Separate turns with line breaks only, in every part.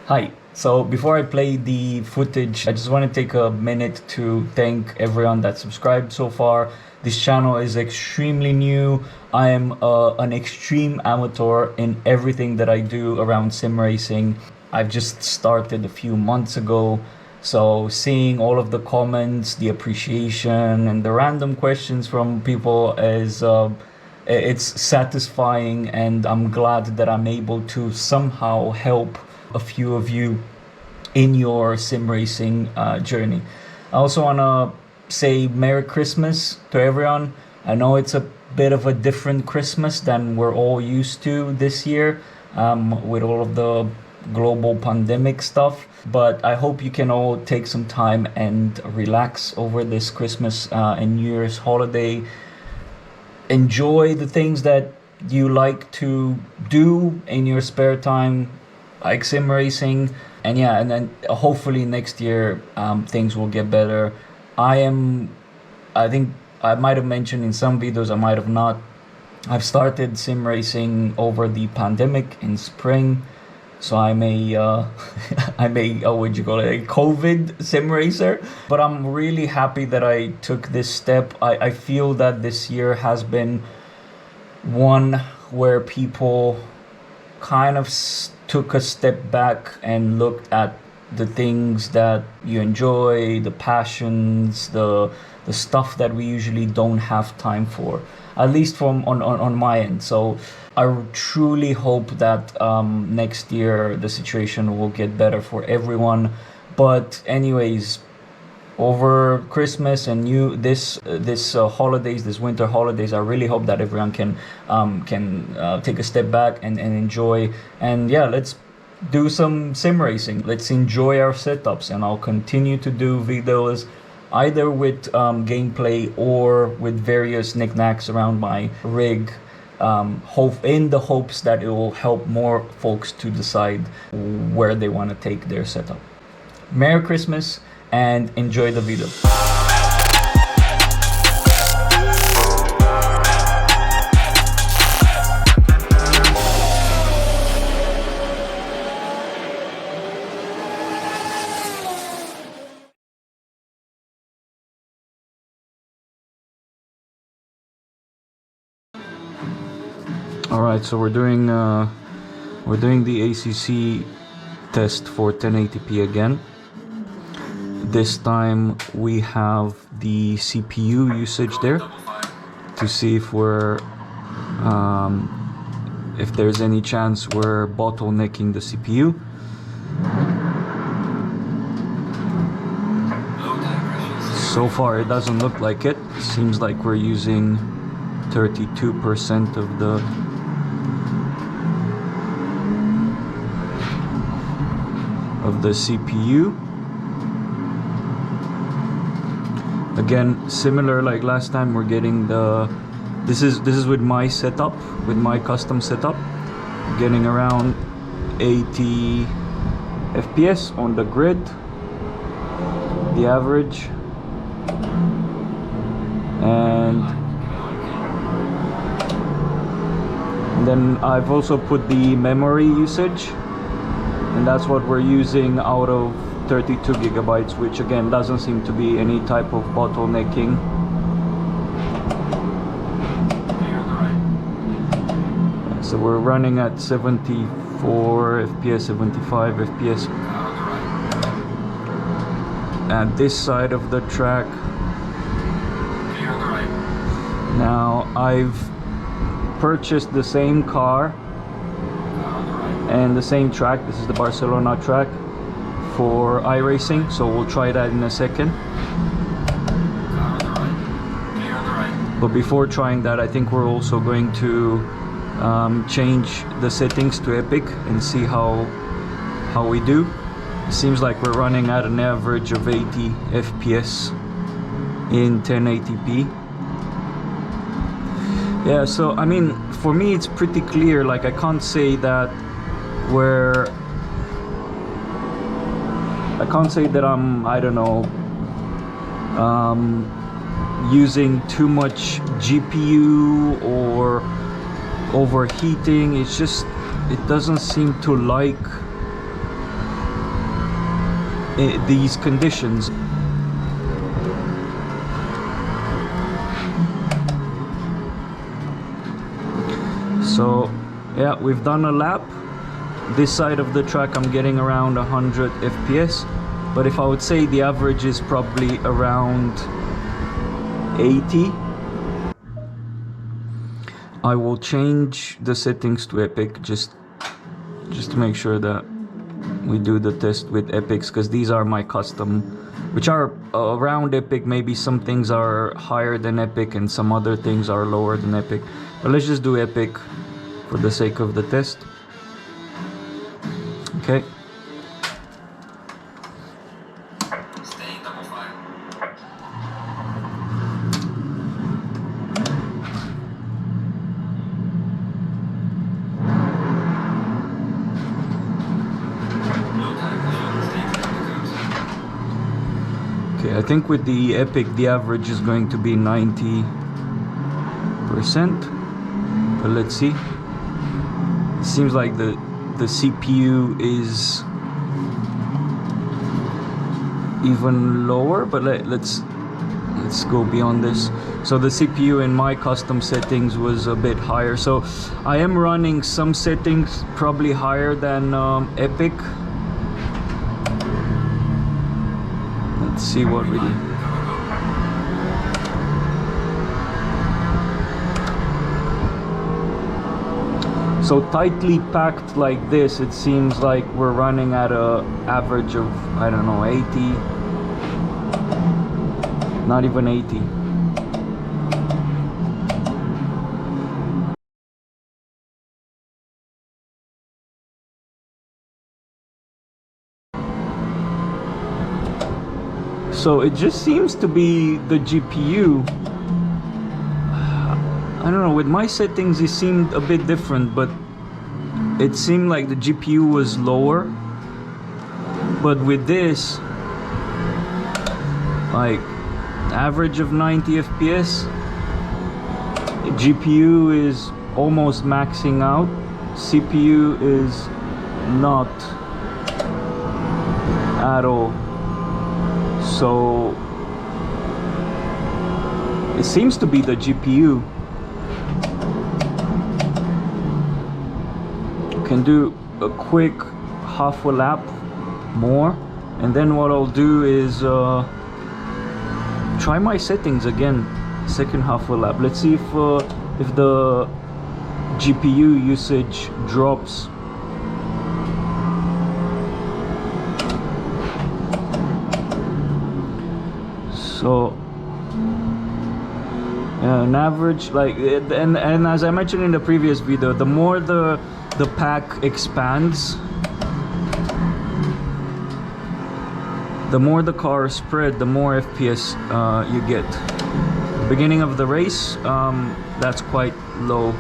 Hi. So before I play the footage, I just want to take a minute to thank everyone that subscribed so far. This channel is extremely new. I am an extreme amateur in everything that I do around sim racing. I've just started a few months ago. So seeing all of the comments, the appreciation, and the random questions from people is it's satisfying, and I'm glad that I'm able to somehow help a few of you in your sim racing journey. I also want to say Merry Christmas to everyone. I know it's a bit of a different Christmas than we're all used to this year, with all of the global pandemic stuff, but I hope you can all take some time and relax over this Christmas and New Year's holiday. Enjoy the things that you like to do in your spare time, like sim racing, and yeah, and then hopefully next year things will get better. I think I might have mentioned in some videos, I might have not, I've started sim racing over the pandemic in spring, so I'm a what do you call it, a COVID sim racer. But I'm really happy that I took this step. I feel that this year has been one where people kind of took a step back and looked at the things that you enjoy, the passions, the stuff that we usually don't have time for, at least from on my end. So I truly hope that next year the situation will get better for everyone. But anyways, over Christmas and this holidays, this winter holidays, I really hope that everyone can take a step back and enjoy. And yeah, let's do some sim racing. Let's enjoy our setups, and I'll continue to do videos either with gameplay or with various knickknacks around my rig, in the hopes that it will help more folks to decide where they want to take their setup. Merry Christmas and enjoy the video. All right, so we're doing the ACC test for 1080p again. This time we have the CPU usage there to see if if there's any chance we're bottlenecking the CPU. So far it doesn't look like it. Seems like we're using 32% of the CPU. Again, similar like last time, we're getting this is with my setup, with my custom setup, getting around 80 FPS on the grid, the average, and then I've also put the memory usage, and that's what we're using out of 32 gigabytes, which again doesn't seem to be any type of bottlenecking. So we're running at 74 FPS, 75 FPS at this side of the track. Now I've purchased the same car and the same track. This is the Barcelona track for iRacing, so we'll try that in a second. But before trying that, I think we're also going to change the settings to Epic and see how we do. It seems like we're running at an average of 80 FPS in 1080p. Yeah, so I mean, for me it's pretty clear. Like, I can't say that I'm, I don't know, using too much GPU or overheating. It's just, it doesn't seem to like these conditions. So yeah, we've done a lap. This side of the track I'm getting around 100 FPS, but if I would say the average is probably around 80. I will change the settings to epic just to make sure that we do the test with epics, because these are my custom, which are around epic. Maybe some things are higher than epic and some other things are lower than epic, but let's just do epic for the sake of the test. Okay. I think with the epic the average is going to be 90%, but let's see. It seems like the CPU is even lower, but let's go beyond this. So the CPU in my custom settings was a bit higher, so I am running some settings probably higher than epic. Let's see what we do. So tightly packed like this, it seems like we're running at a average of, I don't know, 80, not even 80. So it just seems to be the GPU. I don't know, with my settings it seemed a bit different, but it seemed like the GPU was lower. But with this, like average of 90 FPS, GPU is almost maxing out, CPU is not at all. So it seems to be the GPU. Can do a quick half a lap more, and then what I'll do is try my settings again, second half a lap. Let's see if the GPU usage drops. So an average, like, and as I mentioned in the previous video, the more the pack expands, the more the car is spread, the more FPS you get. Beginning of the race, that's quite low.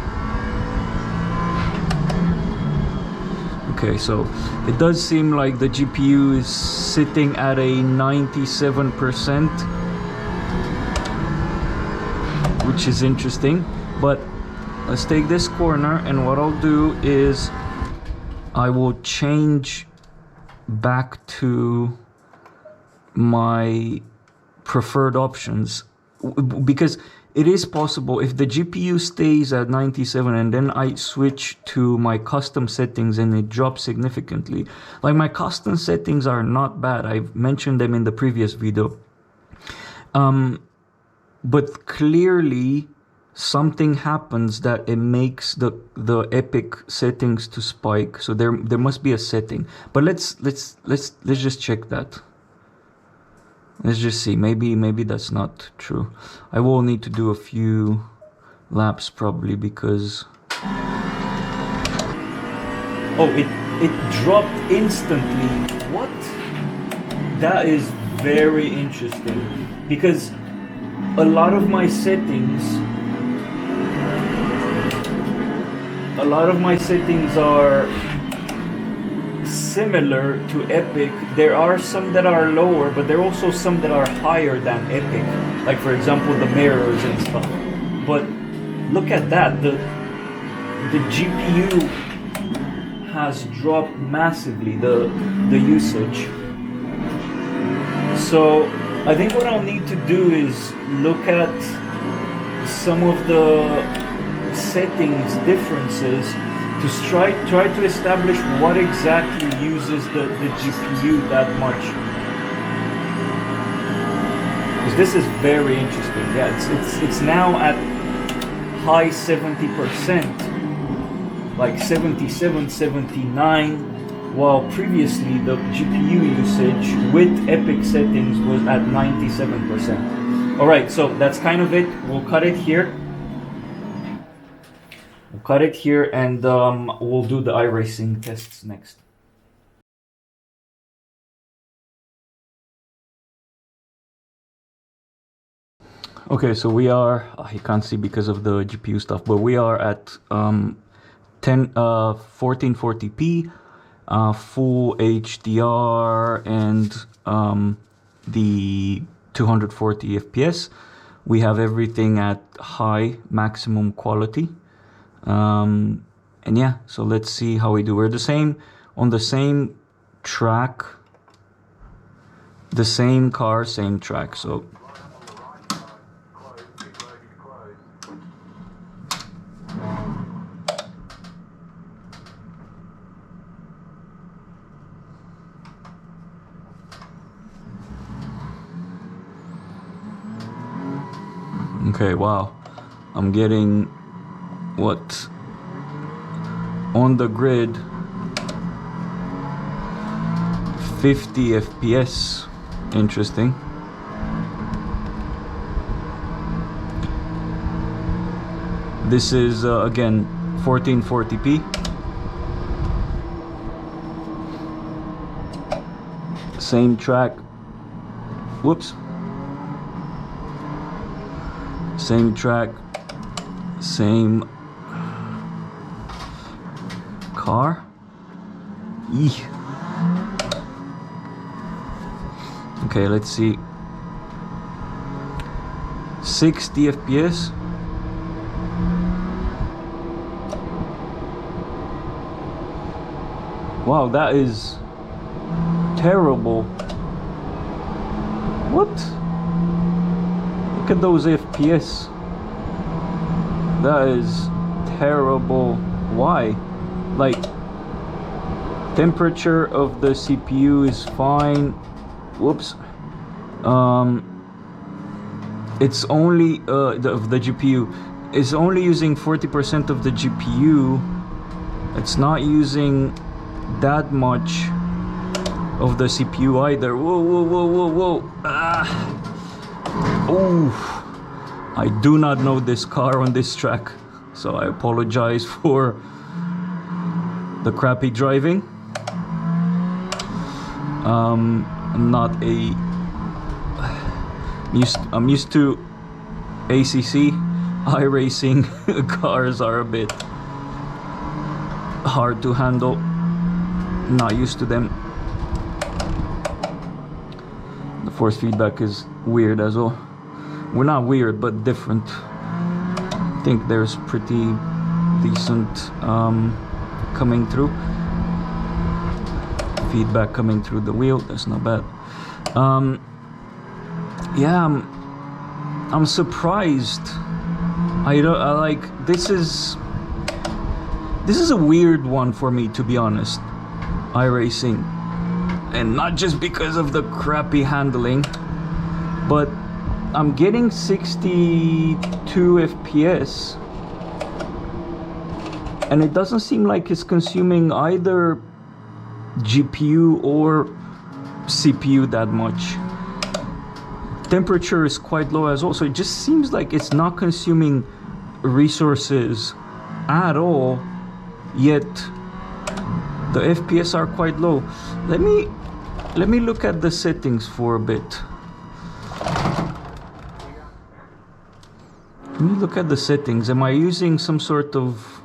Okay, so it does seem like the GPU is sitting at a 97%, which is interesting. But let's take this corner, and what I'll do is I will change back to my preferred options, because it is possible if the GPU stays at 97 and then I switch to my custom settings and it drops significantly. Like, my custom settings are not bad, I've mentioned them in the previous video, but clearly something happens that it makes the epic settings to spike. So there must be a setting, but let's just check that. Let's just see. Maybe that's not true. I will need to do a few laps probably, because oh, it dropped instantly. What? That is very interesting, because a lot of my settings are similar to epic. There are some that are lower, but there are also some that are higher than epic, like for example the mirrors and stuff. But look at that, the GPU has dropped massively, the usage. So I think what I'll need to do is look at some of the settings differences to try to establish what exactly uses the GPU that much. Because this is very interesting. Yeah, it's now at high 70%, like 77, 79, while previously the GPU usage with Epic settings was at 97%. All right, so that's kind of it. We'll cut it here. And we'll do the iRacing tests next. Okay, so we are, you can't see because of the GPU stuff, but we are at 1440p, full HDR, and the 240 FPS. We have everything at high maximum quality. And yeah, so let's see how we do. We're on the same track, the same car, same track. So okay, wow, I'm getting what on the grid 50 FPS. Interesting. This is again 1440p. Same track. Whoops. Same track, same car. Eeh. Okay, let's see. 60 FPS. Wow, that is terrible. What? Look at those FPS. That is terrible. Why? Like, temperature of the CPU is fine. Whoops. It's only of the GPU. It's only using 40% of the GPU. It's not using that much of the CPU either. Whoa, whoa, whoa, whoa, whoa. Ah. Oh, I do not know this car on this track, so I apologize for the crappy driving. I'm used to ACC. iRacing cars are a bit hard to handle. Not used to them. The force feedback is weird as well. We're not weird, but different. I think there's pretty decent coming through. Feedback coming through the wheel. That's not bad. Yeah, I'm surprised. I like this is a weird one for me, to be honest. iRacing, and not just because of the crappy handling, but I'm getting 62 FPS, and it doesn't seem like it's consuming either GPU or CPU that much. Temperature is quite low as well, so it just seems like it's not consuming resources at all, yet the FPS are quite low. Let me look at the settings for a bit. Let me look at the settings. Am I using some sort of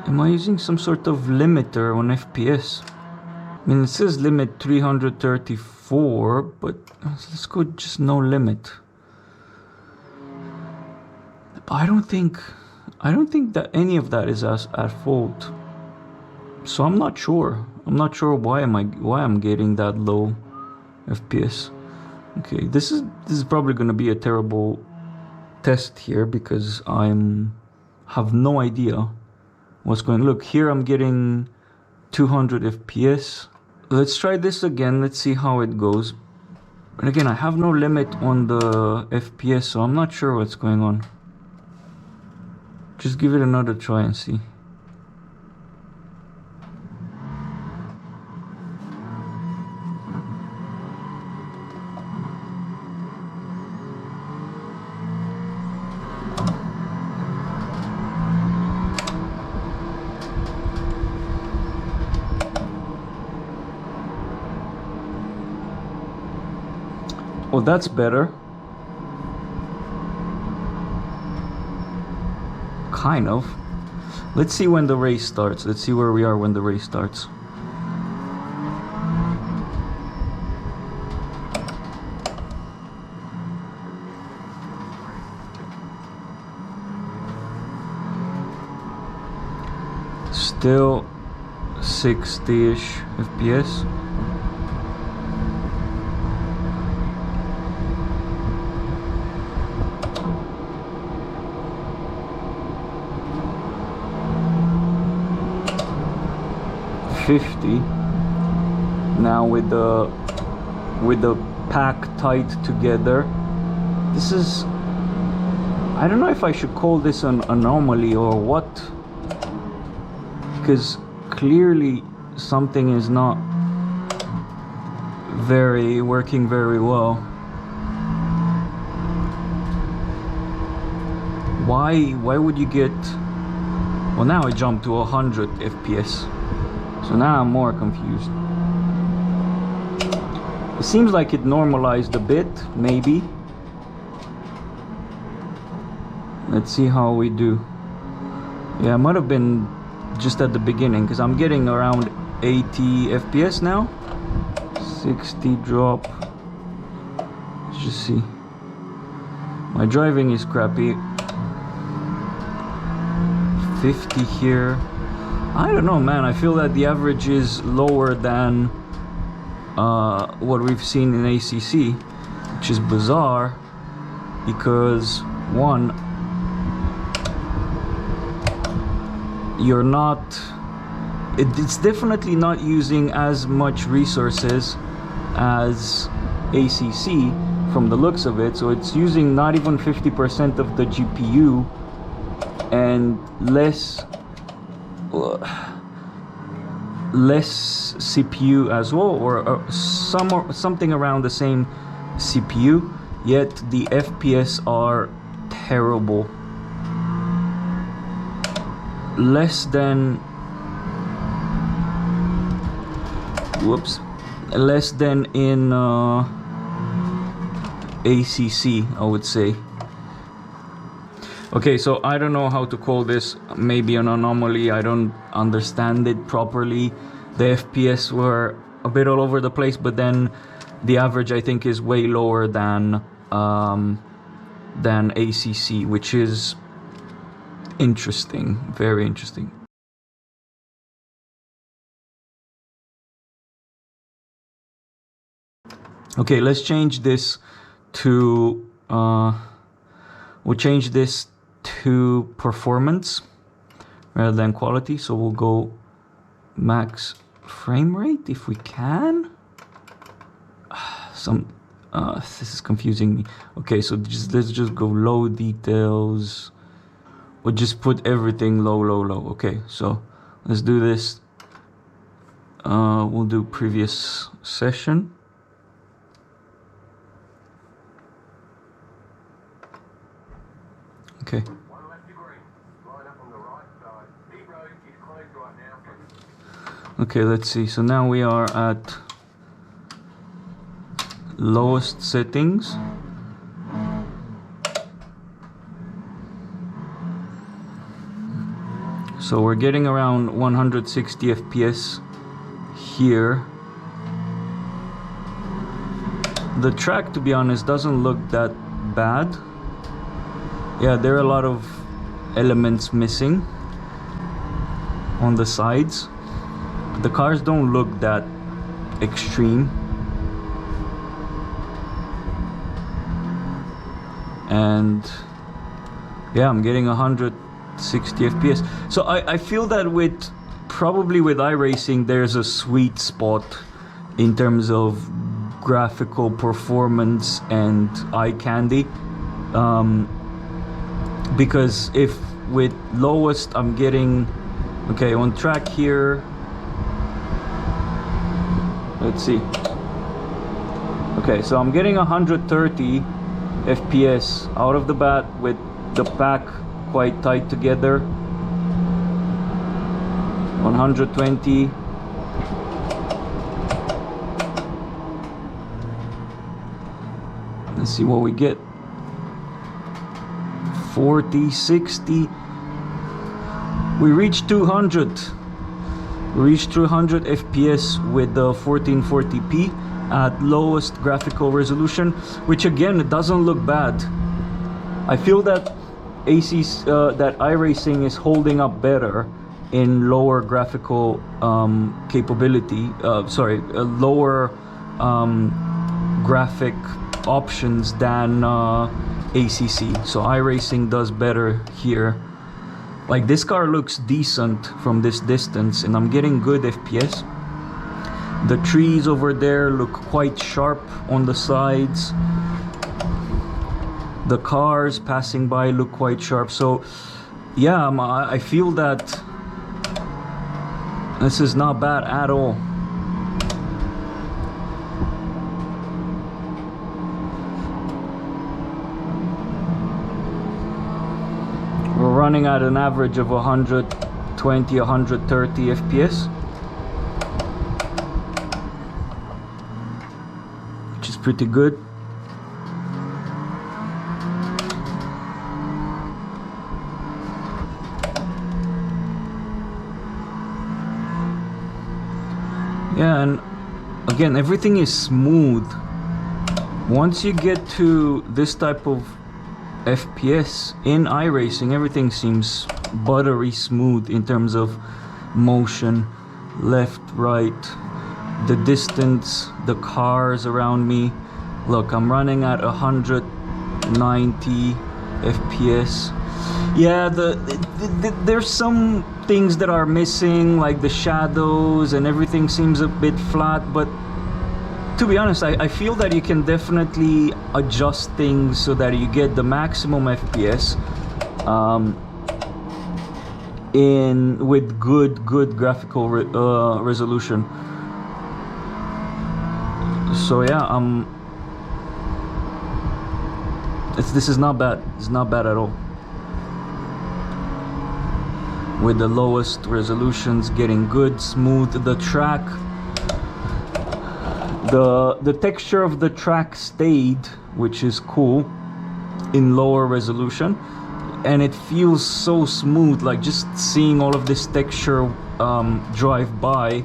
limiter on FPS? I mean, it says limit 334, but let's go just no limit. But I don't think that any of that is at fault. So I'm not sure. I'm not sure why I'm getting that low FPS. Okay, this is probably gonna be a terrible test here because have no idea what's going. Look here, I'm getting 200 FPS. Let's try this again. Let's see how it goes. And again, I have no limit on the FPS, so I'm not sure what's going on. Just give it another try and see. Oh, that's better. Kind of. Let's see when the race starts. Let's see where we are when the race starts. Still 60-ish FPS. Now with the pack tied together, this is, I don't know if I should call this an anomaly or what, because clearly something is not working very well. Why would you get, well, now it jumped to 100 FPS. So now I'm more confused. It seems like it normalized a bit, maybe. Let's see how we do. Yeah, it might have been just at the beginning, because I'm getting around 80 FPS now. 60 drop. Let's just see. My driving is crappy. 50 here. I don't know, man. I feel that the average is lower than what we've seen in ACC, which is bizarre because, one, you're not, it's definitely not using as much resources as ACC from the looks of it. So it's using not even 50% of the GPU and less CPU as well, or something around the same CPU, yet the FPS are terrible. Less than in ACC, I would say. Okay, so I don't know how to call this, maybe an anomaly. I don't understand it properly. The FPS were a bit all over the place, but then the average I think is way lower than ACC, which is interesting, very interesting. Okay, let's change this to we'll change this to performance rather than quality. So we'll go max frame rate if we can. This is confusing me. Okay, so let's just go low details. We'll just put everything low. Okay, so let's do this. We'll do previous session. Okay. Okay, let's see. So now we are at lowest settings. So we're getting around 160 FPS here. The track, to be honest, doesn't look that bad. Yeah, there are a lot of elements missing on the sides. The cars don't look that extreme. and yeah, I'm getting 160 FPS. So I feel that probably with iRacing there's a sweet spot in terms of graphical performance and eye candy, because if with lowest I'm getting, okay, on track here, let's see, okay, so I'm getting 130 FPS out of the bat with the pack quite tight together. 120. Let's see what we get. 40, 60. We reached 200. We reached 200 FPS with the 1440p at lowest graphical resolution, which again, it doesn't look bad. I feel that that iRacing is holding up better in lower graphical capability. Lower graphic options than ACC. So iRacing does better here. Like, this car looks decent from this distance, and I'm getting good FPS. The trees over there look quite sharp on the sides. The cars passing by look quite sharp. So yeah, I feel that this is not bad at all. We're running at an average of 120, 130 FPS, which is pretty good. Yeah, and again, everything is smooth. Once you get to this type of FPS in iRacing, everything seems buttery smooth in terms of motion, left, right, the distance, the cars around me. Look, I'm running at 190 FPS. Yeah, there's some things that are missing, like the shadows, and everything seems a bit flat, but to be honest, I feel that you can definitely adjust things so that you get the maximum FPS with good graphical resolution. So yeah, this is not bad. It's not bad at all. With the lowest resolutions, getting good, smooth. The track, the texture of the track stayed, which is cool, in lower resolution, and it feels so smooth. Like, just seeing all of this texture drive by,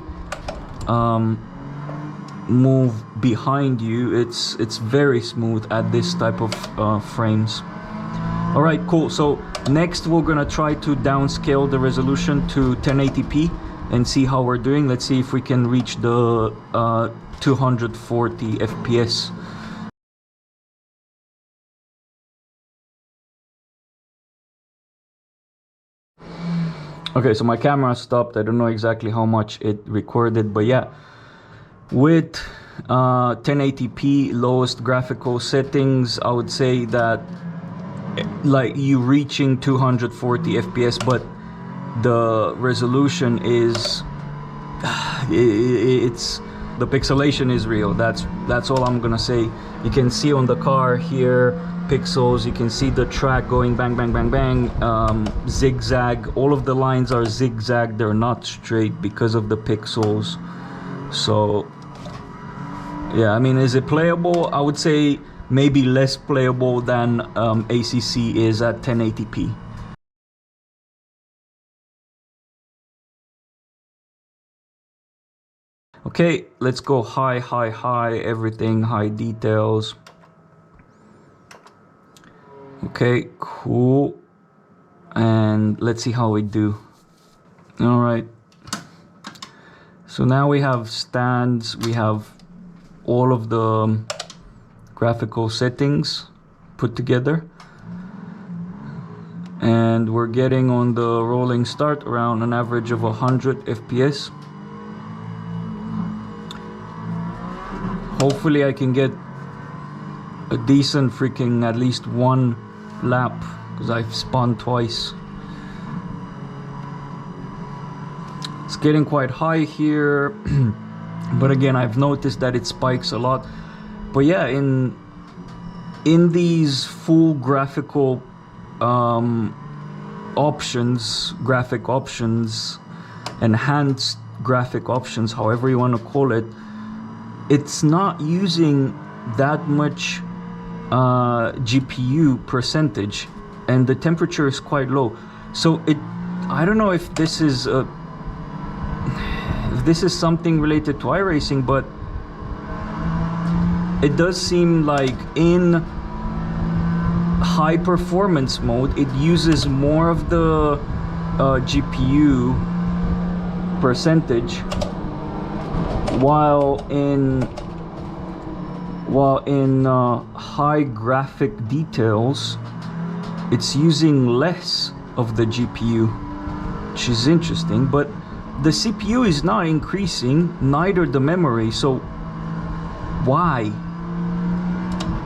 move behind you, it's very smooth at this type of frames. All right, cool. So next we're gonna try to downscale the resolution to 1080p and see how we're doing. Let's see if we can reach the 240 FPS. Okay, so my camera stopped. I don't know exactly how much it recorded, but yeah, with 1080p lowest graphical settings, I would say that like you reaching 240 FPS, but the resolution is it's the pixelation is real. That's all I'm gonna say. You can see on the car here pixels, you can see the track going bang bang bang bang, zigzag. All of the lines are zigzag, they're not straight because of the pixels. So yeah, I mean, is it playable? I would say maybe less playable than ACC is at 1080p. Okay, let's go high, everything, high details. Okay, cool. And let's see how we do. All right. So now we have stands, we have all of the graphical settings. put together. And we're getting on the rolling start around an average of 100 FPS. Hopefully I can get a decent freaking at least one lap, because I've spun twice. It's getting quite high here, but again, I've noticed that it spikes a lot. But yeah, in these full graphical options, graphic options, enhanced graphic options, however you want to call it, it's not using that much GPU percentage, and the temperature is quite low. So I don't know if this is something related to iRacing, but it does seem like in high performance mode it uses more of the GPU percentage, while in high graphic details it's using less of the GPU, which is interesting. But the CPU is not increasing, neither the memory, so why?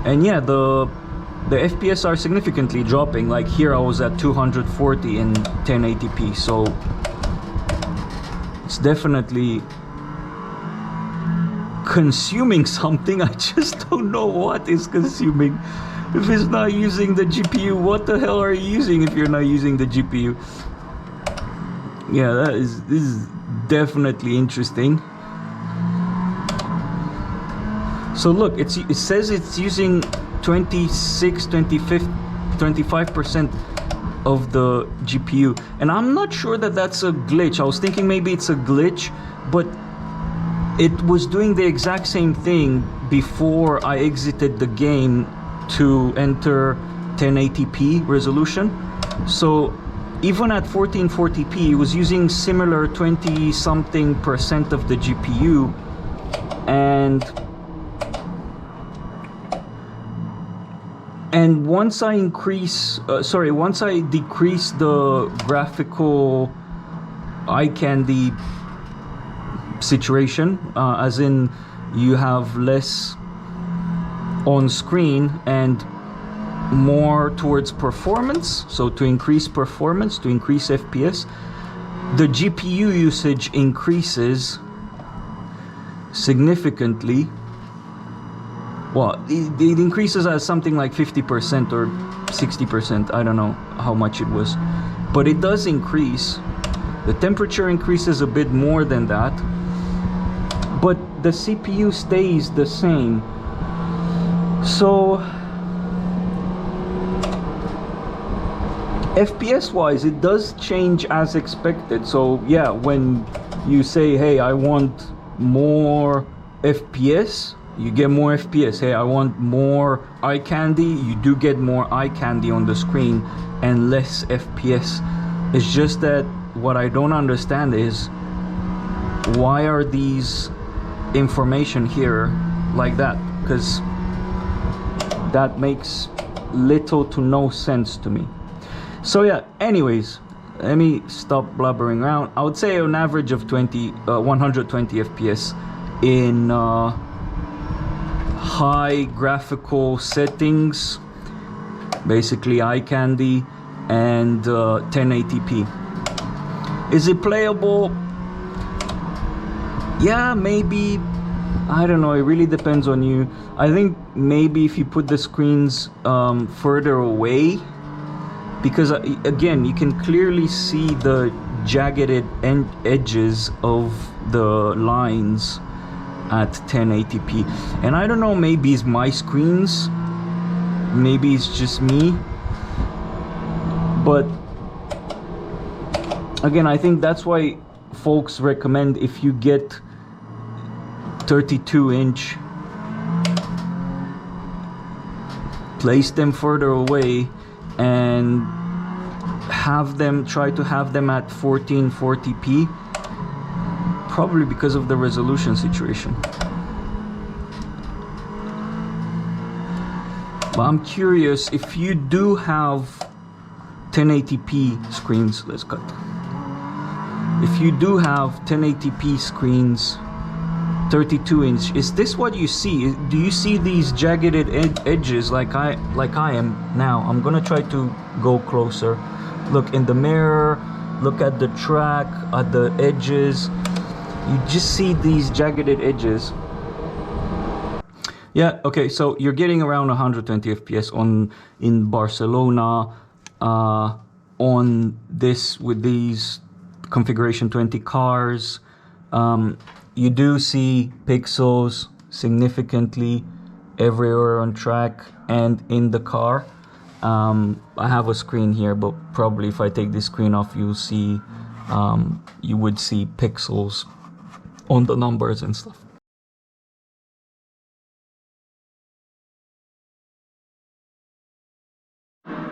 And yeah, the FPS are significantly dropping. Like here I was at 240 in 1080p, so it's definitely consuming something. I just don't know what is consuming. If it's not using the GPU, what the hell are you using if you're not using the GPU? Yeah, this is definitely interesting. So look, it says it's using 25% of the GPU, and I'm not sure that that's a glitch. I was thinking maybe it's a glitch, but it was doing the exact same thing before I exited the game to enter 1080p resolution. So even at 1440p, it was using similar 20-something% of the GPU, and once I decrease the graphical eye candy situation, as in you have less on screen and more towards performance, so to increase performance, to increase FPS, the GPU usage increases significantly. Well, it increases as something like 50% or 60%, I don't know how much it was, but it does increase. The temperature increases a bit more than that, but the CPU stays the same. So FPS wise, it does change as expected. So yeah, when you say, hey, I want more FPS, you get more FPS. Hey, I want more eye candy, you do get more eye candy on the screen and less FPS. It's just that what I don't understand is, why are these information here like that? Because that makes little to no sense to me. So yeah, anyways, let me stop blabbering around. I would say an average of 120 FPS in high graphical settings, basically eye candy, and 1080p. Is it playable? Yeah, maybe. I don't know, it really depends on you. I think maybe if you put the screens further away, because again, you can clearly see the jagged edges of the lines at 1080p. And I don't know, maybe it's my screens, maybe it's just me, but again, I think that's why folks recommend, if you get 32-inch, place them further away and try to have them at 1440p, probably because of the resolution situation. But I'm curious if you do have 1080p screens. Let's cut. If you do have 1080p screens, 32-inch, is this what you see? Do you see these jagged edges like I am now? I'm gonna try to go closer. Look in the mirror, look at the track, at the edges. You just see these jagged edges. Yeah, okay, so you're getting around 120 FPS in Barcelona on this with these configuration 20 cars. You do see pixels significantly everywhere on track and in the car. I have a screen here, but probably if I take this screen off, you'll see you would see pixels on the numbers and stuff.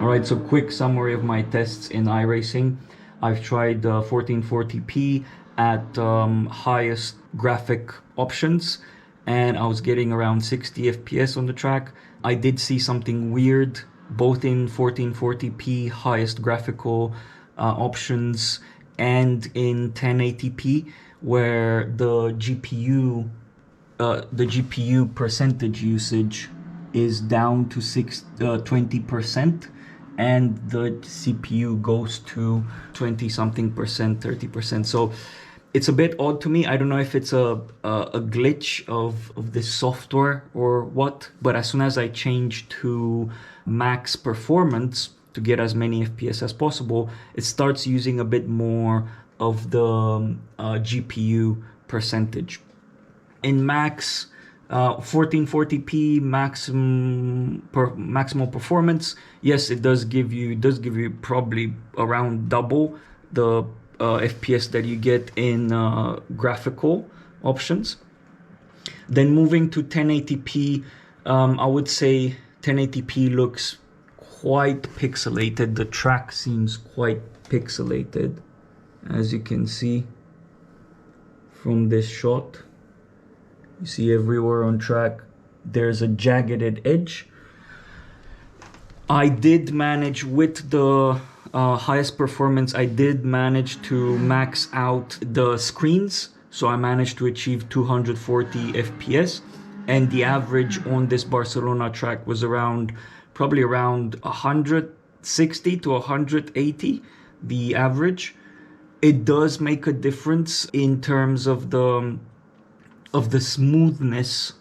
Alright, so quick summary of my tests in iRacing. I've tried 1440p at highest graphic options, and I was getting around 60 FPS on the track. I did see something weird both in 1440p highest graphical options and in 1080p, where the GPU percentage usage is down to 20%, and the CPU goes to 20 something percent, 30%. So it's a bit odd to me. I don't know if it's a glitch of this software or what, but as soon as I change to max performance to get as many FPS as possible, it starts using a bit more of the GPU percentage. In max 1440p maximal performance, yes, it does give you probably around double the FPS that you get in graphical options. Then moving to 1080p, I would say 1080p looks quite pixelated. The track seems quite pixelated, as you can see from this shot. You see everywhere on track there's a jagged edge. I did manage with the highest performance, I did manage to max out the screens, so I managed to achieve 240 FPS, and the average on this Barcelona track was probably around 160 to 180, the average. It does make a difference in terms of the smoothness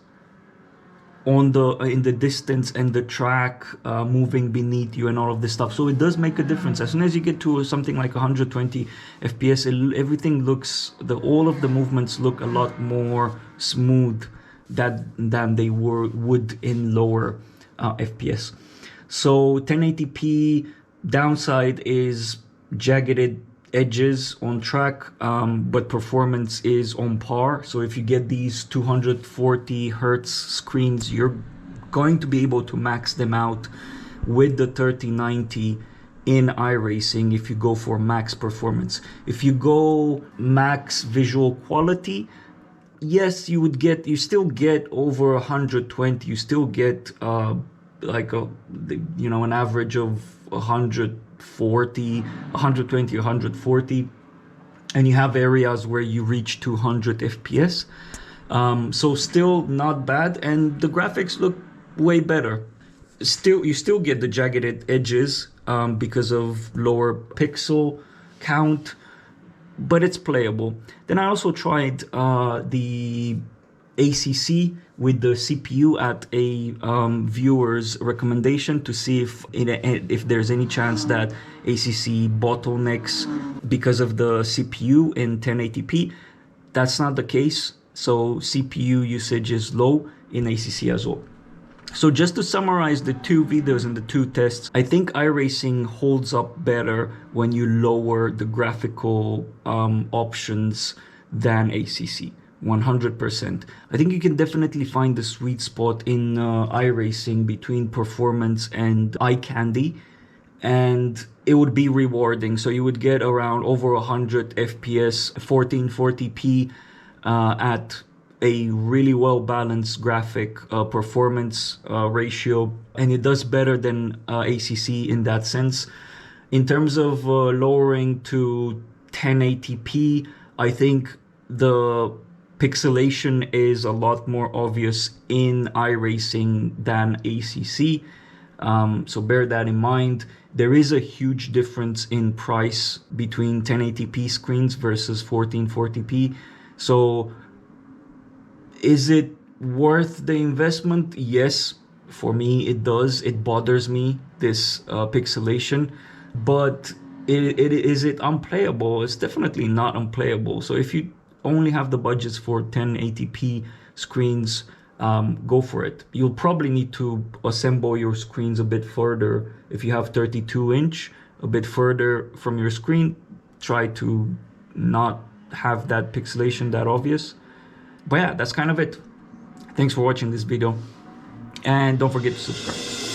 in the distance and the track moving beneath you and all of this stuff. So it does make a difference. As soon as you get to something like 120 FPS, everything looks, all of the movements look a lot more smooth than they would in lower FPS. So 1080p downside is jagged edges on track, but performance is on par. So if you get these 240 hertz screens, you're going to be able to max them out with the 3090 in iRacing if you go for max performance. If you go max visual quality, yes, you still get over 120. You still get like an average of 120, 140, and you have areas where you reach 200 FPS. So still not bad, and the graphics look way better. You still get the jagged edges because of lower pixel count, but it's playable. Then I also tried the ACC with the CPU at a viewer's recommendation to see if there's any chance that ACC bottlenecks because of the CPU in 1080p. That's not the case. So CPU usage is low in ACC as well. So just to summarize the two videos and the two tests, I think iRacing holds up better when you lower the graphical options than ACC. 100%. I think you can definitely find the sweet spot in iRacing between performance and eye candy, and it would be rewarding. So you would get around over 100 FPS, 1440p at a really well balanced graphic performance ratio, and it does better than ACC in that sense. In terms of lowering to 1080p, I think the pixelation is a lot more obvious in iRacing than ACC. So bear that in mind. There is a huge difference in price between 1080p screens versus 1440p. So is it worth the investment? Yes, for me it does. It bothers me, this pixelation, but is it unplayable? It's definitely not unplayable. So if you only have the budgets for 1080p screens, go for it. You'll probably need to assemble your screens a bit further. If you have 32-inch, a bit further from your screen, try to not have that pixelation that obvious. But yeah, that's kind of it. Thanks for watching this video, and don't forget to subscribe.